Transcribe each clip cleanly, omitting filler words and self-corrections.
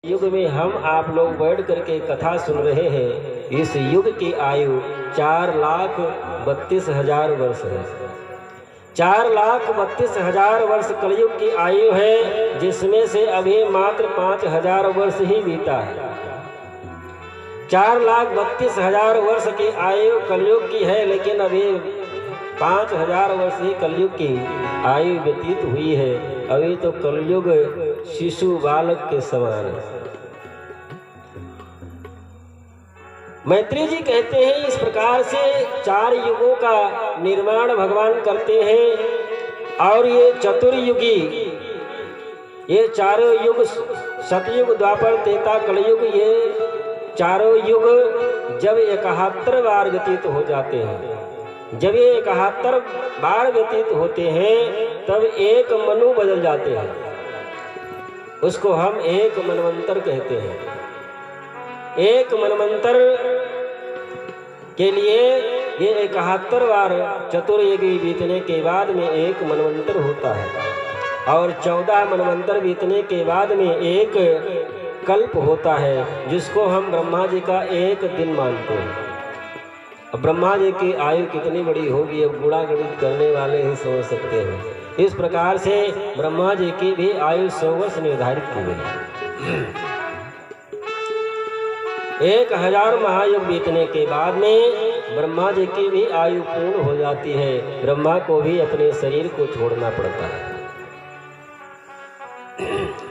युग में हम आप लोग बैठ करके कथा सुन रहे हैं। इस युग की आयु 4,32,000 वर्ष है। 4,32,000 वर्ष कलयुग की आयु है, जिसमें से अभी मात्र 5,000 वर्ष ही बीता है। 4,32,000 वर्ष की आयु कलयुग की है, लेकिन अभी 5,000 वर्ष ही कलयुग की आयु व्यतीत हुई है। अभी तो कलयुग शिशु बालक के समान है। मैत्री जी कहते हैं, इस प्रकार से 4 युगों का निर्माण भगवान करते हैं। और ये चतुर्युगी, ये चारों युग, सतयुग, द्वापर, त्रेता, कलयुग, ये चारों युग जब 71 बार व्यतीत हो जाते हैं, जब ये 71 बार व्यतीत होते हैं, तब एक मनु बदल जाते हैं। उसको हम एक मनवंतर कहते हैं। एक मनवंतर के लिए ये 71 बार चतुर्युगी बीतने के बाद में एक मनवंतर होता है, और 14 मनवंतर बीतने के बाद में एक कल्प होता है, जिसको हम ब्रह्मा जी का एक दिन मानते हैं। अब ब्रह्मा जी की आयु कितनी बड़ी होगी, अब गुणा गणित करने वाले ही समझ सकते हैं। इस प्रकार से ब्रह्मा जी की भी आयु 100 वर्ष निर्धारित की गई। 1000 महायुग बीतने के बाद में ब्रह्मा जी की भी आयु पूर्ण हो जाती है। ब्रह्मा को भी अपने शरीर को छोड़ना पड़ता है।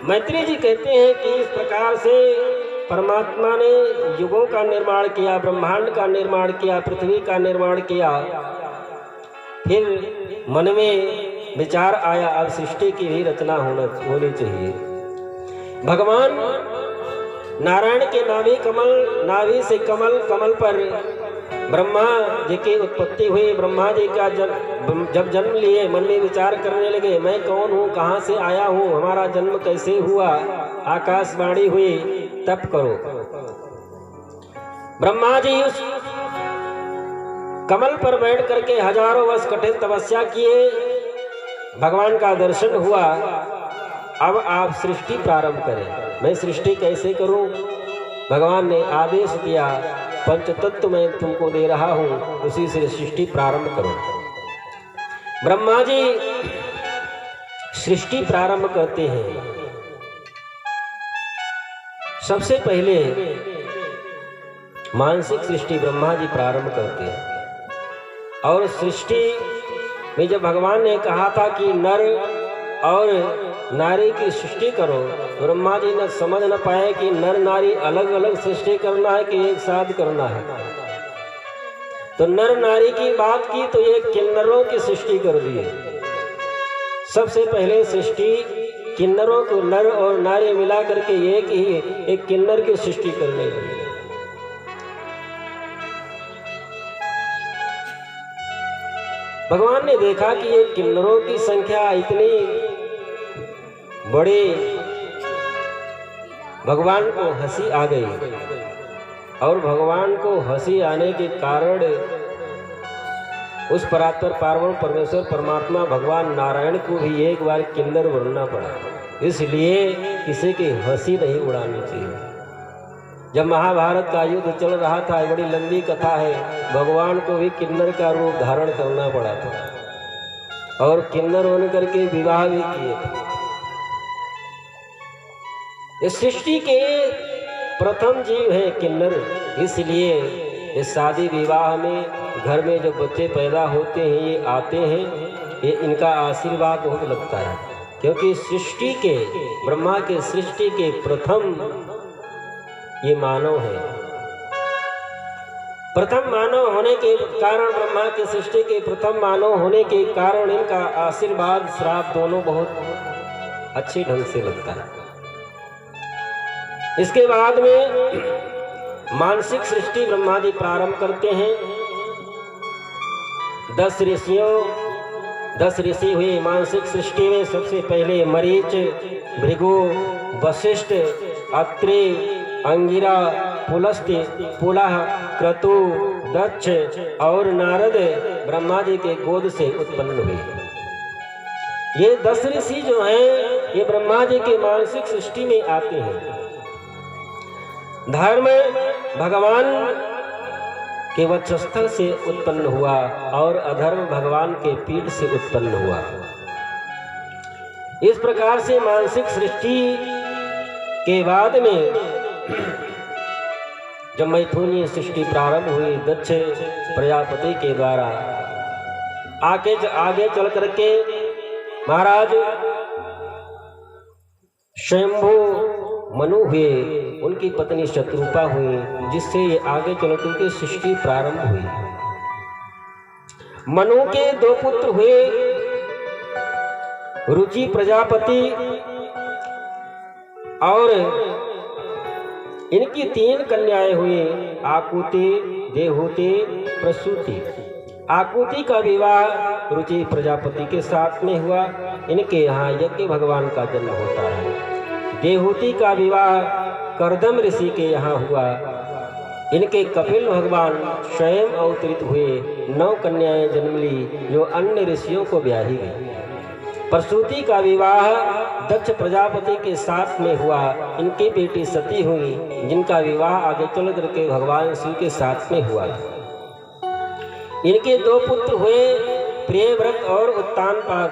मैत्री जी कहते हैं कि इस प्रकार से परमात्मा ने युगों का निर्माण किया, ब्रह्मांड का निर्माण किया, पृथ्वी का निर्माण किया। फिर मन में विचार आया, अब सृष्टि की भी रचना होनी चाहिए। भगवान नारायण के नाभि से कमल पर ब्रह्मा जी की उत्पत्ति हुई। ब्रह्मा जी का जब जन्म लिए, मन में विचार करने लगे, मैं कौन हूँ, कहाँ से आया हूँ, हमारा जन्म कैसे हुआ। आकाशवाणी हुई, तप करो। ब्रह्मा जी उस कमल पर बैठ करके हजारों वर्ष कठिन तपस्या किए, भगवान का दर्शन हुआ। अब आप सृष्टि प्रारंभ करें। मैं सृष्टि कैसे करूं? भगवान ने आदेश दिया, पंचतत्व मैं तुमको दे रहा हूं, उसी से सृष्टि प्रारंभ करो। ब्रह्मा जी सृष्टि प्रारंभ करते हैं। सबसे पहले मानसिक सृष्टि ब्रह्मा जी प्रारंभ करते हैं। और सृष्टि में जब भगवान ने कहा था कि नर और नारी की सृष्टि करो, ब्रह्मा जी ने समझ न पाए कि नर नारी अलग अलग सृष्टि करना है कि एक साथ करना है। तो नर नारी की बात की तो ये किन्नरों की सृष्टि कर दी। सबसे पहले सृष्टि किन्नरों को, नर और नारी मिला करके एक किन्नर की सृष्टि करने लगी। भगवान ने देखा कि ये किन्नरों की संख्या इतनी बड़ी, भगवान को हंसी आ गई। और भगवान को हंसी आने के कारण उस परात्पर पार्वण परमेश्वर परमात्मा भगवान नारायण को भी एक बार किन्नर बनना पड़ा। इसलिए किसी की हंसी नहीं उड़ानी चाहिए। जब महाभारत का युद्ध चल रहा था, बड़ी लंबी कथा है, भगवान को भी किन्नर का रूप धारण करना पड़ा था, और किन्नर होने करके विवाह भी किए थे। इस सृष्टि के प्रथम जीव है किन्नर। इसलिए इस शादी विवाह में, घर में जो बच्चे पैदा होते हैं, ये आते हैं, ये इनका आशीर्वाद बहुत लगता है। क्योंकि सृष्टि के, ब्रह्मा के सृष्टि के प्रथम ये मानव है। प्रथम मानव होने के कारण, ब्रह्मा की सृष्टि के प्रथम मानव होने के कारण इनका आशीर्वाद श्राप दोनों बहुत अच्छे ढंग से लगता है। इसके बाद में मानसिक सृष्टि ब्रह्मा जी प्रारंभ करते हैं। 10 ऋषि हुए मानसिक सृष्टि में। सबसे पहले मरीच, भृगु, वशिष्ठ, अत्रि, अंगिरा, पुलस्त्य, पुलह, क्रतु, दक्ष और नारद ब्रह्मा जी के गोद से उत्पन्न हुए। ये 10 ऋषि जो हैं, ये ब्रह्मा जी के मानसिक सृष्टि में आते हैं। धर्म भगवान के वक्षस्थल से उत्पन्न हुआ और अधर्म भगवान के पीठ से उत्पन्न हुआ। इस प्रकार से मानसिक सृष्टि के बाद में जब मैथुनी सृष्टि प्रारंभ हुई दक्ष प्रजापति के द्वारा, आगे चल करके महाराज स्वयंभू मनु हुए, उनकी पत्नी शत्रुपा हुई, जिससे ये आगे चल करके सृष्टि प्रारंभ हुई। मनु के 2 पुत्र हुए, रुचि प्रजापति, और इनकी 3 कन्याएं हुई, आकुति, देहूति, प्रसूति। आकुति का विवाह रुचि प्रजापति के साथ में हुआ, इनके यहाँ यज्ञ भगवान का जन्म होता है। देहूति का विवाह कर्दम ऋषि के यहाँ हुआ, इनके कपिल भगवान स्वयं अवतरित हुए, 9 कन्याएं जन्म ली जो अन्य ऋषियों को ब्याही गई। प्रसूति का विवाह दक्ष प्रजापति के साथ में हुआ, इनकी बेटी सती हुई, जिनका विवाह आगे चल करके भगवान शिव के साथ में हुआ। इनके 2 पुत्र हुए, प्रियव्रत और उत्तानपाद।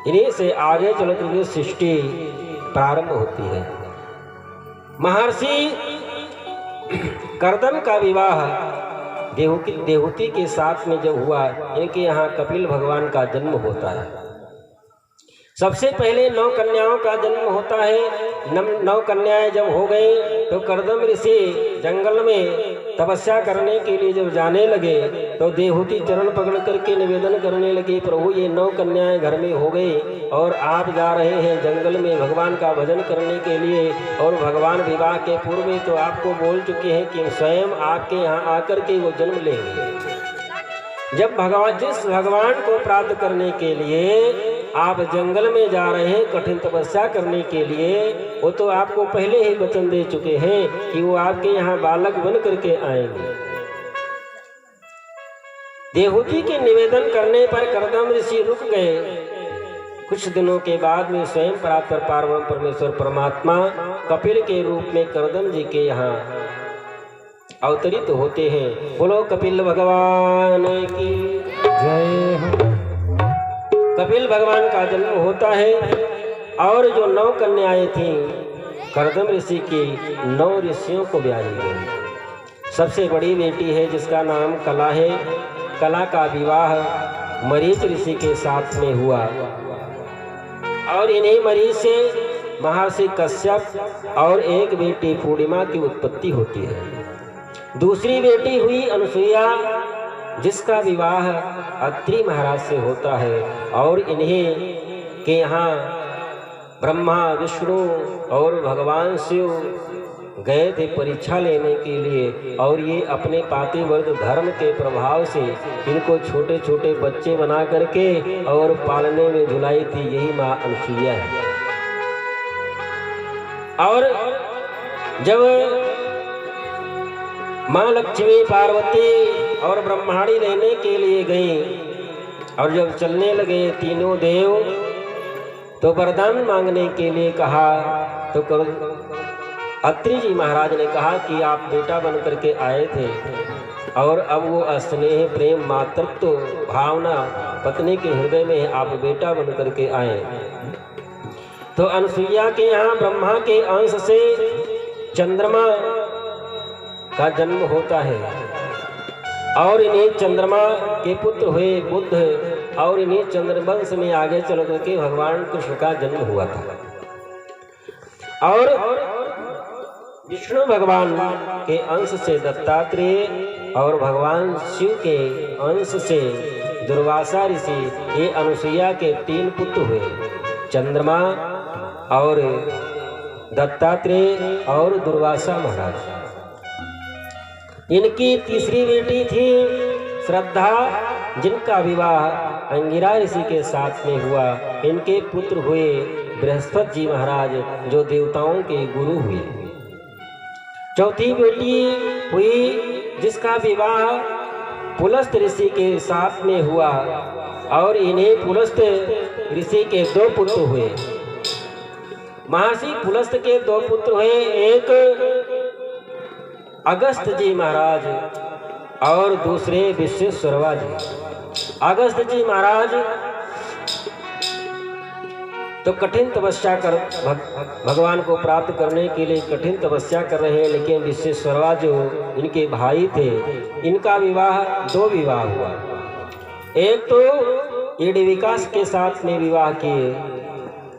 इन्हीं से आगे चल करके सृष्टि प्रारंभ होती है। महर्षि कर्दम का विवाह देहूति के साथ में जब हुआ, इनके यहाँ कपिल भगवान का जन्म होता है। सबसे पहले 9 कन्याओं का जन्म होता है। 9 कन्याएं जब हो गई तो कर्दम ऋषि जंगल में तपस्या करने के लिए जब जाने लगे तो देहूति चरण पकड़ करके निवेदन करने लगे, प्रभु ये 9 कन्याएं घर में हो गई और आप जा रहे हैं जंगल में भगवान का भजन करने के लिए, और भगवान विवाह के पूर्व में तो आपको बोल चुके हैं कि स्वयं आपके यहाँ आकर के वो जन्म लेंगे। जब जिस भगवान को प्राप्त करने के लिए आप जंगल में जा रहे हैं कठिन तपस्या करने के लिए, वो तो आपको पहले ही वचन दे चुके हैं कि वो आपके यहाँ बालक बन करके आएंगे। देहूति के निवेदन करने पर कर्दम ऋषि रुक गए। कुछ दिनों के बाद में स्वयं परात्पर पार्वण परमेश्वर परमात्मा कपिल के रूप में कर्दम जी के यहाँ अवतरित होते हैं। बोलो कपिल भगवान की जय। कपिल भगवान का जन्म होता है और जो 9 कन्याएं थीं कर्दम ऋषि की 9 ऋषियों को ब्याही गई। सबसे बड़ी बेटी है जिसका नाम कला है। कला का विवाह मरीच ऋषि के साथ में हुआ और इन्हीं मरीच से महर्षि कश्यप और एक बेटी पूर्णिमा की उत्पत्ति होती है। दूसरी बेटी हुई अनुसुईया, जिसका विवाह अत्रि महाराज से होता है, और इन्हीं के यहाँ ब्रह्मा विष्णु और भगवान शिव गए थे परीक्षा लेने के लिए, और ये अपने पातिव्रत धर्म के प्रभाव से इनको छोटे छोटे बच्चे बना करके और पालने में झुलाई थी। यही माँ अनुसुईया है। और जब माँ लक्ष्मी पार्वती और ब्रह्माणी लेने के लिए गई और जब चलने लगे तीनों देव तो वरदान मांगने के लिए कहा, तो अत्रि जी महाराज ने कहा कि आप बेटा बन करके आए थे और अब वो स्नेह प्रेम मातृत्व भावना पत्नी के हृदय में आप बेटा बन करके आए। तो अनुसुईया के यहाँ ब्रह्मा के अंश से चंद्रमा का जन्म होता है और इन्हीं चंद्रमा के पुत्र हुए बुद्ध, और इन्हीं चंद्रवंश में आगे चल करके भगवान कृष्ण का जन्म हुआ था। और विष्णु भगवान के अंश से दत्तात्रेय और भगवान शिव के अंश से दुर्वासा ऋषि, ये अनुसुईया के 3 पुत्र हुए, चंद्रमा और दत्तात्रेय और दुर्वासा महाराज। इनकी तीसरी बेटी थी श्रद्धा, जिनका विवाह अंगिरा ऋषि के साथ में हुआ। इनके पुत्र हुए बृहस्पति जी महाराज, जो देवताओं के गुरु हुए। चौथी बेटी हुई जिसका विवाह पुलस्त ऋषि के साथ में हुआ, और इन्हें पुलस्त ऋषि के 2 पुत्र हुए। महर्षि पुलस्त के 2 पुत्र हुए, एक अगस्त जी महाराज और दूसरे विश्वेश्वरवा जी। अगस्त जी महाराज तो कठिन तपस्या कर भगवान को प्राप्त करने के लिए कठिन तपस्या कर रहे हैं, लेकिन विश्वेश्वरवा जो इनके भाई थे, इनका विवाह 2 विवाह हुआ। एक तो इडविका के साथ में विवाह किए,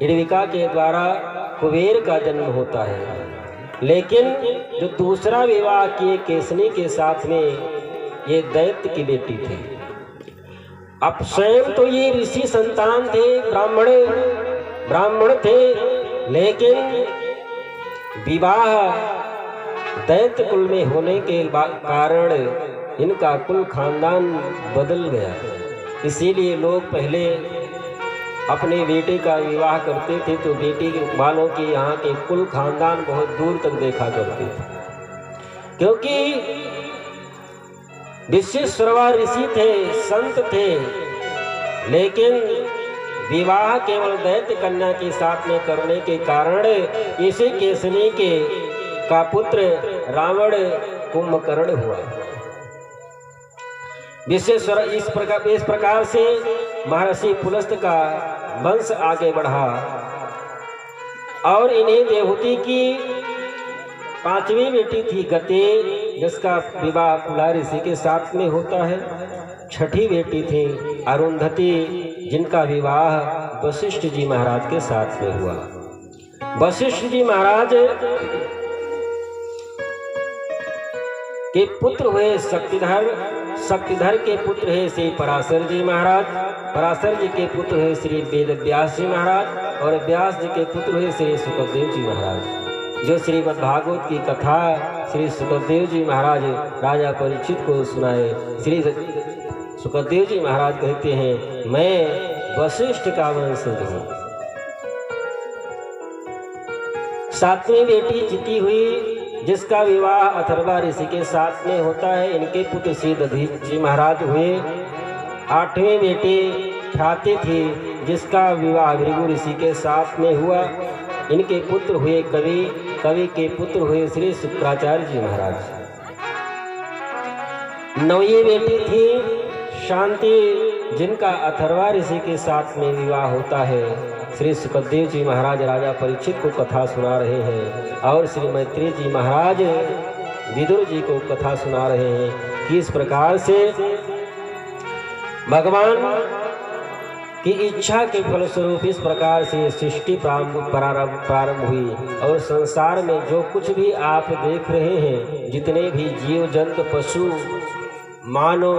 इडविका के द्वारा कुबेर का जन्म होता है। लेकिन जो दूसरा विवाह किए केसनी के साथ में, ये दैत्य की बेटी थी। अब स्वयं तो ये ऋषि संतान थे, ब्राह्मण थे, लेकिन विवाह दैत्य कुल में होने के कारण इनका कुल खानदान बदल गया। इसीलिए लोग पहले अपने बेटे का विवाह करते थे तो बेटी वालों के यहाँ के कुल खानदान बहुत दूर तक देखा करते थे, क्योंकि विश्वेश्वरवा ऋषि थे, संत थे, लेकिन विवाह केवल दैत्य कन्या के साथ में करने के कारण इसी केसनी के का पुत्र रावण कुंभकर्ण हुआ। विश्वेश्वर इस प्रकार से महर्षि पुलस्त का वंश आगे बढ़ा और इन्हें देवहूति की 5वीं बेटी थी गते, जिसका विवाह पुला ऋषि के साथ में होता है। 6ठी बेटी थी अरुंधति, जिनका विवाह वशिष्ठ जी महाराज के साथ में हुआ। वशिष्ठ जी महाराज के पुत्र हुए शक्तिधर के पुत्र है श्री पराशर जी महाराज, पराशर जी के पुत्र है श्री वेद व्यास जी महाराज, और व्यास जी के पुत्र हुए श्री सुखदेव जी महाराज। जो श्रीमद् भागवत की कथा श्री सुखदेव जी महाराज राजा परीक्षित को सुनाए। श्री सुखदेव जी महाराज कहते हैं, मैं वशिष्ठ का वंशज हूँ। 7वीं बेटी चिति हुई, जिसका विवाह अथर्वा ऋषि के साथ में होता है। इनके पुत्र श्री दधीच जी महाराज हुए। 8वीं बेटी ख्याति थी, जिसका विवाह भृगु ऋषि के साथ में हुआ। इनके पुत्र हुए कवि के पुत्र हुए श्री शुक्राचार्य जी महाराज। 9वीं बेटी थी शांति, जिनका अथर्वा ऋषि के साथ में विवाह होता है। श्री सुखदेव जी महाराज राजा परीक्षित को कथा सुना रहे हैं और श्री मैत्री जी महाराज विदुर जी को कथा सुना रहे हैं कि इस प्रकार से भगवान की इच्छा के फलस्वरूप इस प्रकार से सृष्टि प्रारंभ हुई। और संसार में जो कुछ भी आप देख रहे हैं, जितने भी जीव जंतु पशु मानव,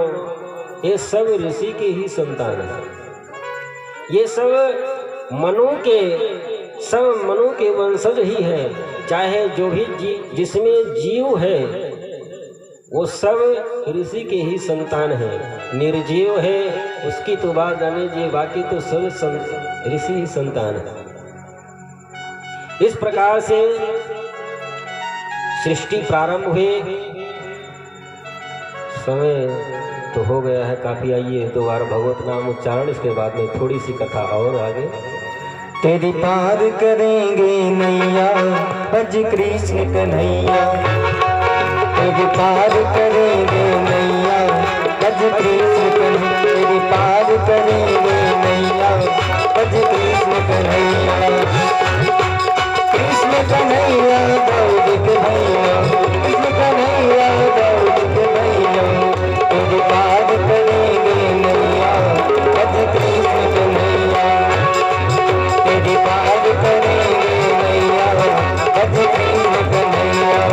ये सब ऋषि के ही संतान हैं। ये सब मनु के वंशज ही हैं। चाहे जो भी जिसमें जीव है वो सब ऋषि के ही संतान है। निर्जीव है उसकी तो बात जाने जी, बाकी तो सब ऋषि ही संतान है। इस प्रकार से सृष्टि प्रारंभ हुई। समय तो हो गया है काफी। आइए 2 बार भगवत नाम उच्चारण, इसके बाद में थोड़ी सी कथा और आगे। तेरी पार करेंगे नैया भज कृष्ण कन्हैया, तेरी पार करेंगे नैया भज कृष्ण कन्हैया, तेरी पार करेंगे नैया भज कृष्ण कन्हैया। कृष्ण कन्हैया दौड़ के भैया, कृष्ण कन्हैया दौड़ के भैया, तेरी पार करेंगे नैया भज कृष्ण कन्हैया, तेरी पार करेंगे नैया भज कृष्ण कन्हैया।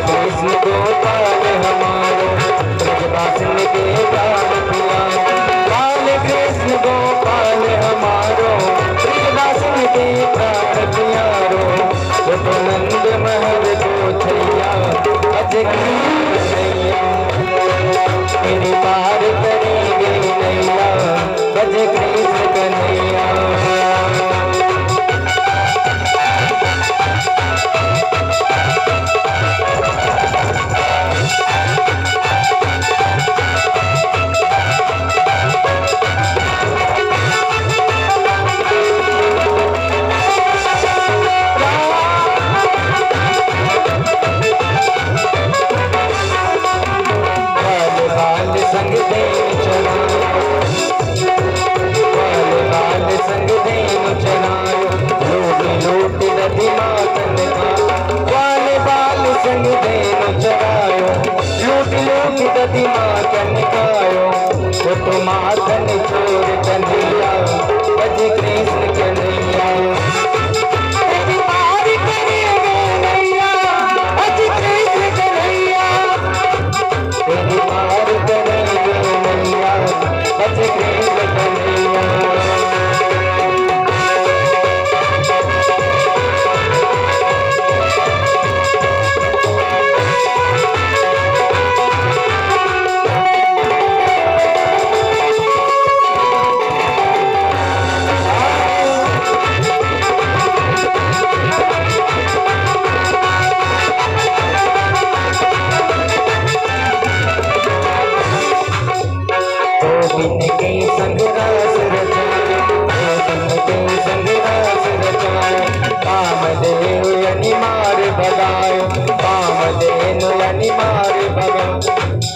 कृष्ण को पाल हमारो, ब्रजवासिन के प्राण प्यारो, तेरी पार करेंगे नैया, बज कृष्ण कन्हैया। संग देव चरायो, लूट लूट नदी मातन का। बाल बाल संग देव चरायो, लूट लूट नदी मातन कायो। वो तो मातन चोर कन्हैया, बज कृष्ण कन्हैया। तेरी पार करेंगे नैया, बज कृष्ण कन्हैया। तेरी पार करेंगे नैया, बज कृष्ण कन्हैया। गोविंद के संग रास रचाए, गोविंद के संग रास रचाए। कामदेव यानी मार भगायो, कामदेव यानी मार भगायो।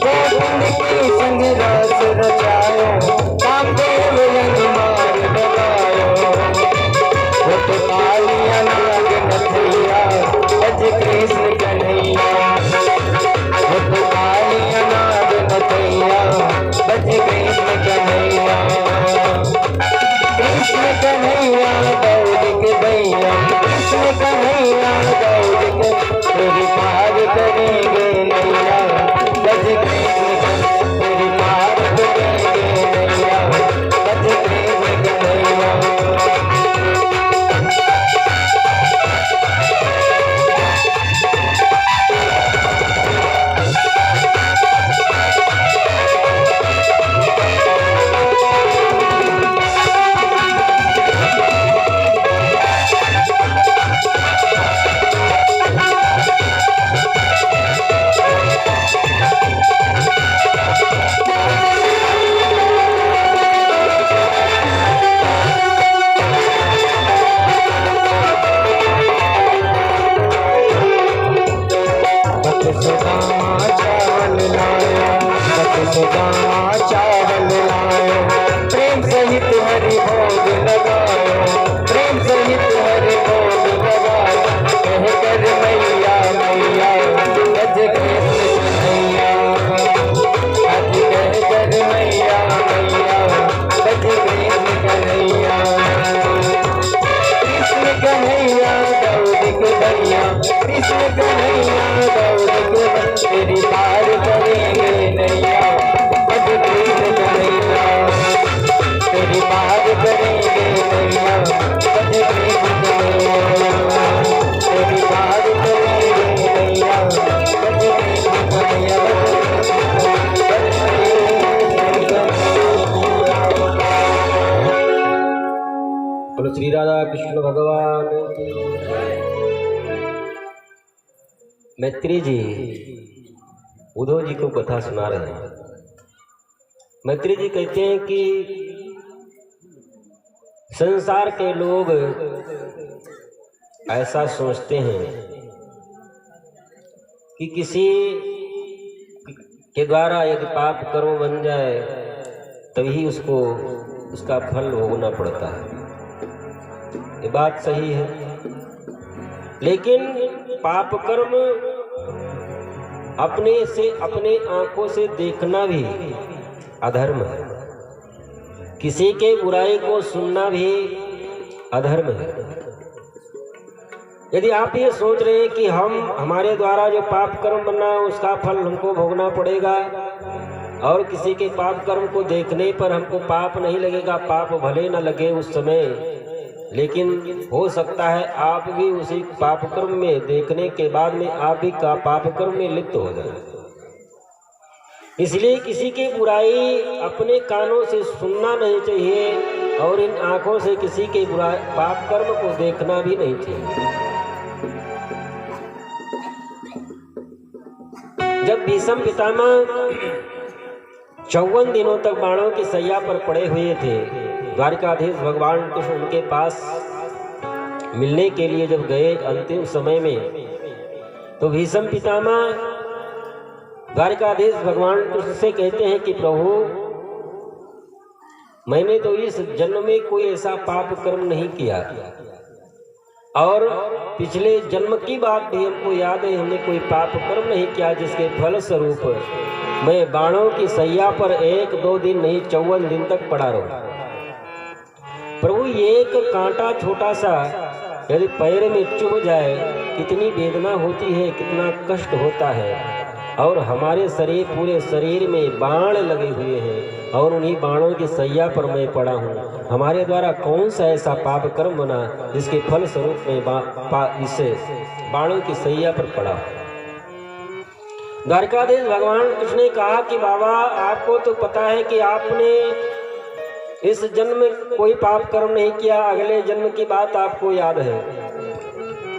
गोविंद के संग रास रचायो, कामदेव यानी मार भगायो। वो तो कालिया नाग नथैया, बज कृष्ण कन्हैया। वो तो कालिया नाग नथैया, बज कृष्ण कन्हैया। कृष्ण कन्हैया दौड़ के भैया, कृष्ण कन्हैया दौड़ के। तेरी पार करेंगे नैया, बज कृष्ण। तेरी पार करेंगे नैया, बज कृष्ण कन्हैया। चावल लायो, प्रेम सहित हरि भोग लगायो, प्रेम सहित हरि भोग लगायो। कह कर मैया मैया, बज कृष्ण कन्हैया। आज कह कर मैया मैया, बज कृष्ण कन्हैया। कृष्ण कन्हैया दौड़ के भैया, कृष्ण कन्हैया दौड़ के। तेरी पार करेंगे नैया, बज कृष्ण कन्हैया। तेरी पार करेंगे नैया, बज कृष्ण कन्हैया। तेरी पार करेंगे नैया, बज कृष्ण कन्हैया। बोलो श्री राधा कृष्ण भगवान की। मैत्री जी उद्धव जी को कथा सुना रहे हैं। मैत्री जी कहते हैं कि संसार के लोग ऐसा सोचते हैं कि किसी के द्वारा यदि पाप कर्म बन जाए तभी उसको उसका फल भोगना पड़ता है। ये बात सही है, लेकिन पाप कर्म अपने से अपने आंखों से देखना भी अधर्म है। किसी के बुराई को सुनना भी अधर्म है। यदि आप ये सोच रहे हैं कि हमारे द्वारा जो पाप कर्म बना है उसका फल हमको भोगना पड़ेगा और किसी के पाप कर्म को देखने पर हमको पाप नहीं लगेगा, पाप भले न लगे उस समय, लेकिन हो सकता है आप भी उसी पाप कर्म में देखने के बाद में आप भी का पाप कर्म में लिप्त हो जाए। इसलिए किसी की बुराई अपने कानों से सुनना नहीं चाहिए और इन आंखों से किसी के बुराई पाप कर्म को देखना भी नहीं चाहिए। जब भीष्म पितामह 54 दिनों तक बाणों की सैया पर पड़े हुए थे, द्वारिकाधीश भगवान कृष्ण उनके पास मिलने के लिए जब गए अंतिम समय में, तो भीष्म पितामह द्वारिकाधीश भगवान कृष्ण से कहते हैं कि प्रभु, मैंने तो इस जन्म में कोई ऐसा पाप कर्म नहीं किया और पिछले जन्म की बात भी हमको याद है, हमने कोई पाप कर्म नहीं किया जिसके फल स्वरूप मैं बाणों की सैया पर 1-2 दिन नहीं 54 दिन तक पड़ा रहूं। प्रभु, एक कांटा छोटा सा यदि पैर में चुभ जाए कितनी वेदना होती है, कितना कष्ट होता है, और हमारे शरीर पूरे शरीर में बाण लगे हुए हैं और उन्हीं बाणों की सैया पर मैं पड़ा हूँ। हमारे द्वारा कौन सा ऐसा पाप कर्म बना जिसके फल स्वरूप में इसे बाणों की सैया पर पड़ा। द्वारकाधीश भगवान कृष्ण ने कहा कि बाबा, आपको तो पता है कि आपने इस जन्म में कोई पाप कर्म नहीं किया, अगले जन्म की बात आपको याद है,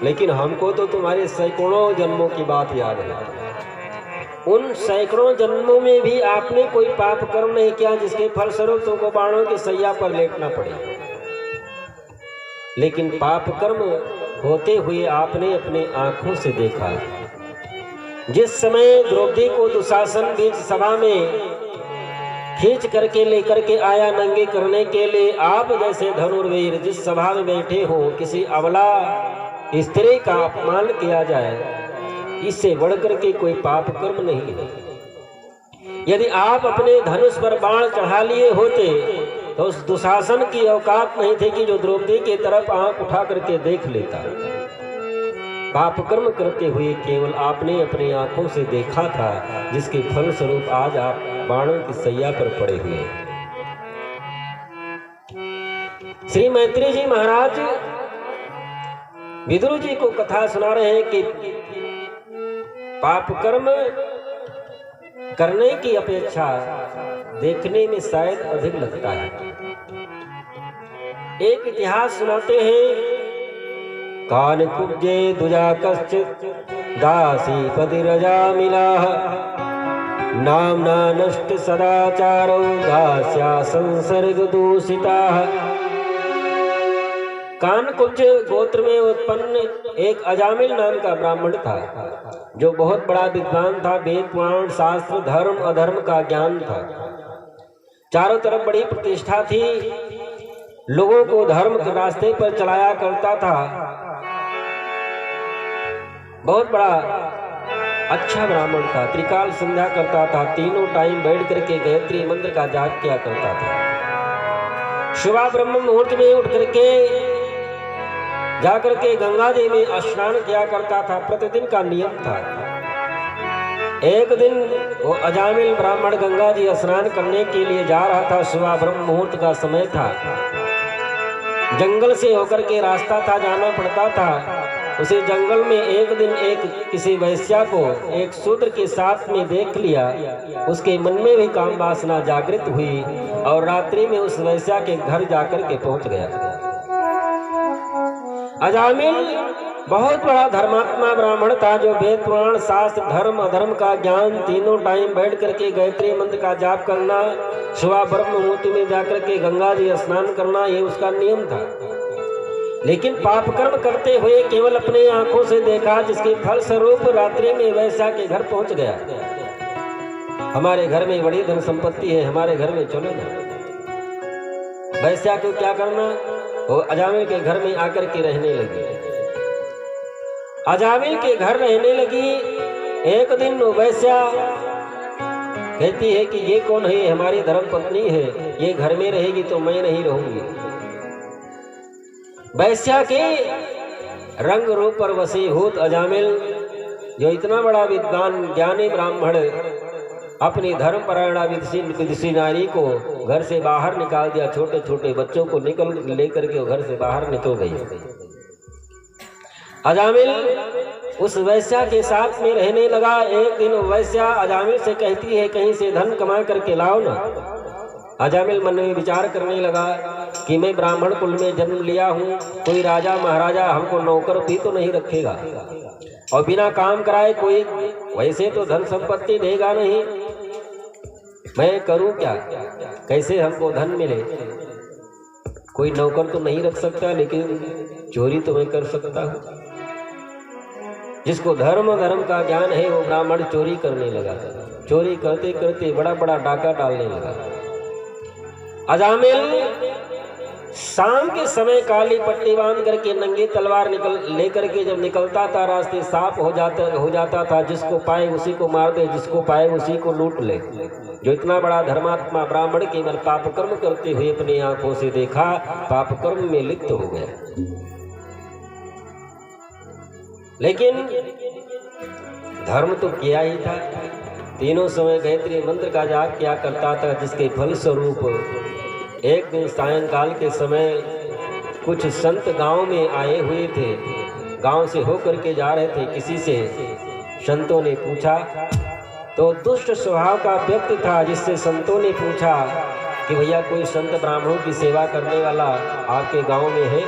लेकिन हमको तो तुम्हारे सैकड़ों जन्मों की बात याद है। उन सैकड़ों जन्मों में भी आपने कोई पाप कर्म नहीं किया जिसके फलस्वरूप तुमको बाणों की सैया पर लेटना पड़े, लेकिन पाप कर्म होते हुए आपने अपने आंखों से देखा। जिस समय द्रौपदी को दुशासन बीच सभा में खींच करके लेकर के आया नंगे करने के लिए, आप जैसे धनुर्वीर जिस सभा में बैठे हो, किसी अबला स्त्री का अपमान किया जाए, इससे बढ़कर के कोई पाप कर्म नहीं है। यदि आप अपने धनुष पर बाण चढ़ा लिए होते तो उस दुशासन की औकात नहीं थी कि जो द्रौपदी की तरफ आंख उठा करके देख लेता। पाप कर्म करते हुए केवल आपने अपनी आंखों से देखा था, जिसके फल स्वरूप आज आप बाणों की सैया पर पड़े हुए हैं। श्री मैत्री जी महाराज विदुर जी को कथा सुना रहे हैं कि पाप कर्म करने की अपेक्षा देखने में शायद अधिक लगता है। एक इतिहास सुनाते हैं, कान कुब्जे दुजा कश्चित दासी पति रजा मिला, नामना नष्ट सदाचारो दास्या संसर्ग दूषिता। कानकुब्ज गोत्र में उत्पन्न एक अजामिल नाम का ब्राह्मण था, जो बहुत बड़ा विद्वान था। वेद पुराण शास्त्र धर्म अधर्म का ज्ञान था। चारों तरफ बड़ी प्रतिष्ठा थी, लोगों को धर्म के रास्ते पर चलाया करता था। बहुत बड़ा अच्छा ब्राह्मण था, त्रिकाल संध्या करता था, तीनों टाइम बैठ करके गायत्री मंत्र का जाप किया करता था। सुबह ब्रह्म मुहूर्त में उठ करके जाकर के गंगा जी में स्नान किया करता था, प्रतिदिन का नियम था। एक दिन वो अजामिल ब्राह्मण गंगा जी स्नान करने के लिए जा रहा था। सुबह ब्रह्म मुहूर्त का समय था, जंगल से होकर के रास्ता था, जाना पड़ता था। उसे जंगल में एक दिन एक किसी वैश्या को एक शूद्र के साथ में देख लिया। उसके मन में भी काम वासना जागृत हुई और रात्रि में उस वैश्या के घर जाकर के पहुंच गया। अजामिल बहुत बड़ा धर्मात्मा ब्राह्मण था, जो वेद पुराण शास्त्र धर्म अधर्म का ज्ञान, तीनों टाइम बैठ करके गायत्री मंत्र का जाप करना, सुबह ब्रह्म मुहूर्त में जाकर के गंगा जी स्नान करना, ये उसका नियम था। लेकिन पाप कर्म करते हुए केवल अपने आंखों से देखा, जिसके फल स्वरूप रात्रि में वैश्या के घर पहुंच गया। हमारे घर में बड़ी धन संपत्ति है, हमारे घर में चलो ना। वैश्या को क्या करना, वो अजामिल के घर में आकर के रहने लगी। अजामिल के घर रहने लगी। एक दिन वैश्या कहती है कि ये कौन है, हमारी धर्म पत्नी है, ये घर में रहेगी तो मैं नहीं रहूंगी। वैश्या के रंग रूप पर वशीभूत अजामिल, जो इतना बड़ा विद्वान ज्ञानी ब्राह्मण, अपनी धर्मपरायणा विदुषी नारी को घर से बाहर निकाल दिया। छोटे छोटे बच्चों को लेकर के घर से बाहर निकल गई। अजामिल उस वैश्या के साथ में रहने लगा। एक दिन वैश्या अजामिल से कहती है, कहीं से धन कमा करके लाओ ना। अजामिल मन में विचार करने लगा कि मैं ब्राह्मण कुल में जन्म लिया हूँ, कोई राजा महाराजा हमको नौकर भी तो नहीं रखेगा, और बिना काम कराए कोई वैसे तो धन संपत्ति देगा नहीं। मैं करूं क्या, कैसे हमको धन मिले? कोई नौकर तो नहीं रख सकता, लेकिन चोरी तो मैं कर सकता हूं। जिसको धर्म का ज्ञान है वो ब्राह्मण चोरी करने लगा। चोरी करते करते बड़ा बड़ा डाका डालने लगा। अजामिल शाम के समय काली पट्टी बांध करके नंगी तलवार लेकर के जब निकलता था, रास्ते साफ हो जाता था। जिसको पाए उसी को मार दे, जिसको पाए उसी को लूट ले। जो इतना बड़ा धर्मात्मा ब्राह्मण केवल पाप कर्म करते हुए अपनी आंखों से देखा, पाप कर्म में लिप्त हो गया। लेकिन धर्म तो किया ही था। तीनों समय गायत्री मंत्र का जाप किया करता था, जिसके फल स्वरूप एक दिन सायंकाल के समय कुछ संत गांव में आए हुए थे। गांव से होकर के जा रहे थे। किसी से संतों ने पूछा, तो दुष्ट स्वभाव का व्यक्ति था, जिससे संतों ने पूछा कि भैया कोई संत ब्राह्मणों की सेवा करने वाला आपके गांव में है?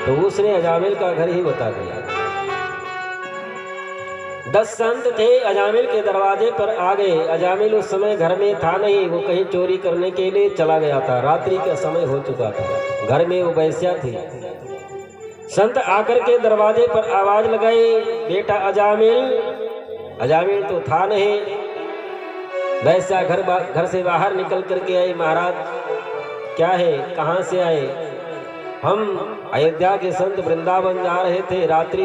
तो उसने अजामिल का घर ही बता दिया। 10 संत थे, अजामिल के दरवाजे पर आ गए। अजामिल उस समय घर में था नहीं, वो कहीं चोरी करने के लिए चला गया था। रात्रि का समय हो चुका था। घर में वो वैश्या थी। संत आकर के दरवाजे पर आवाज लगाई, बेटा अजामिल। अजामिल तो था नहीं। वैश्या घर से बाहर निकल करके आई, महाराज क्या है, कहाँ से आए? हम अयोध्या के संत वृंदावन जा रहे थे, रात्रि